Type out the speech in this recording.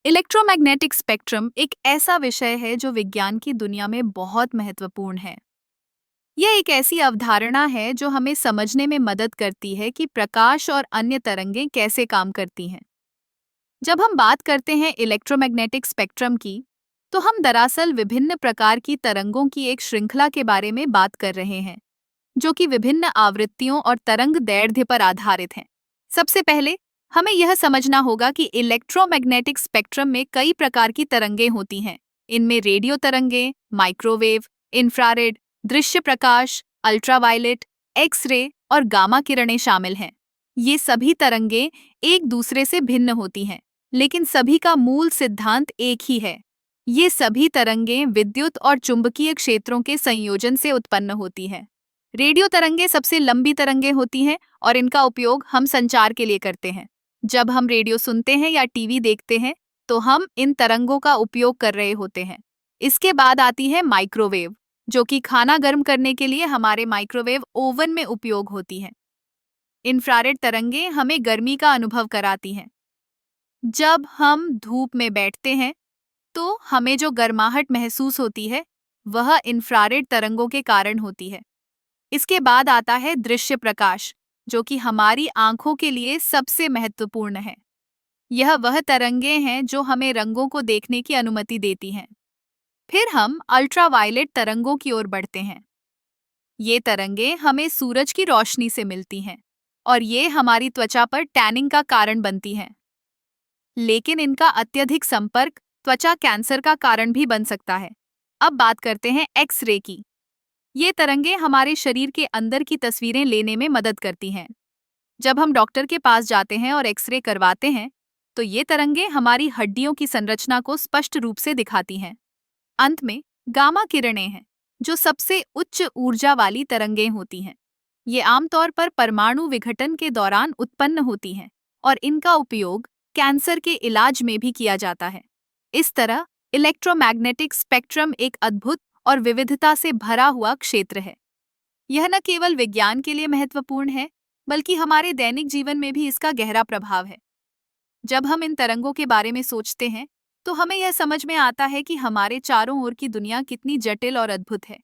Electromagnetic spectrum एक ऐसा विषय है जो विज्ञान की दुनिया में बहुत महत्वपूर्ण है। यह एक ऐसी अवधारणा है जो हमें समझने में मदद करती है कि प्रकाश और अन्य तरंगें कैसे काम करती हैं। जब हम बात करते हैं इलेक्ट्रोमैग्नेटिक स्पेक्ट्रम की, तो हम दरअसल विभिन्न प्रकार की तरंगों की एक श्रृंखला के बारे में बात कर रहे हैं, जो कि विभिन्न आवृत्तियों और तरंग दैर्ध्य पर आधारित हैं। सबसे पहले हमें यह समझना होगा कि इलेक्ट्रोमैग्नेटिक स्पेक्ट्रम में कई प्रकार की तरंगें होती हैं। इनमें रेडियो तरंगें, माइक्रोवेव, इंफ्रारेड, दृश्य प्रकाश, अल्ट्रावायलेट, एक्स रे और गामा किरणें शामिल हैं। ये सभी तरंगें एक दूसरे से भिन्न होती हैं, लेकिन सभी का मूल सिद्धांत एक ही है। ये सभी तरंगें विद्युत और चुंबकीय क्षेत्रों के संयोजन से उत्पन्न होती हैं। रेडियो तरंगें सबसे लंबी तरंगें होती हैं और इनका उपयोग हम संचार के लिए करते हैं। जब हम रेडियो सुनते हैं या टीवी देखते हैं, तो हम इन तरंगों का उपयोग कर रहे होते हैं। इसके बाद आती है माइक्रोवेव, जो कि खाना गर्म करने के लिए हमारे माइक्रोवेव ओवन में उपयोग होती है। इंफ्रारेड तरंगें हमें गर्मी का अनुभव कराती हैं। जब हम धूप में बैठते हैं, तो हमें जो गर्माहट महसूस होती है, वह इंफ्रारेड तरंगों के कारण होती है। इसके बाद आता है दृश्य प्रकाश, जो कि हमारी आंखों के लिए सबसे महत्वपूर्ण है। यह वह तरंगें हैं जो हमें रंगों को देखने की अनुमति देती हैं। फिर हम अल्ट्रावायलेट तरंगों की ओर बढ़ते हैं। ये तरंगें हमें सूरज की रोशनी से मिलती हैं और ये हमारी त्वचा पर टैनिंग का कारण बनती हैं। लेकिन इनका अत्यधिक संपर्क त्वचा कैंसर का कारण भी बन सकता है। अब बात करते हैं एक्स रे की। ये तरंगें हमारे शरीर के अंदर की तस्वीरें लेने में मदद करती हैं। जब हम डॉक्टर के पास जाते हैं और एक्सरे करवाते हैं, तो ये तरंगें हमारी हड्डियों की संरचना को स्पष्ट रूप से दिखाती हैं। अंत में गामा किरणें हैं, जो सबसे उच्च ऊर्जा वाली तरंगें होती हैं। ये आमतौर पर परमाणु विघटन के दौरान उत्पन्न होती हैं और इनका उपयोग कैंसर के इलाज में भी किया जाता है। इस तरह इलेक्ट्रोमैग्नेटिक स्पेक्ट्रम एक अद्भुत और विविधता से भरा हुआ क्षेत्र है। यह न केवल विज्ञान के लिए महत्वपूर्ण है, बल्कि हमारे दैनिक जीवन में भी इसका गहरा प्रभाव है। जब हम इन तरंगों के बारे में सोचते हैं, तो हमें यह समझ में आता है कि हमारे चारों ओर की दुनिया कितनी जटिल और अद्भुत है।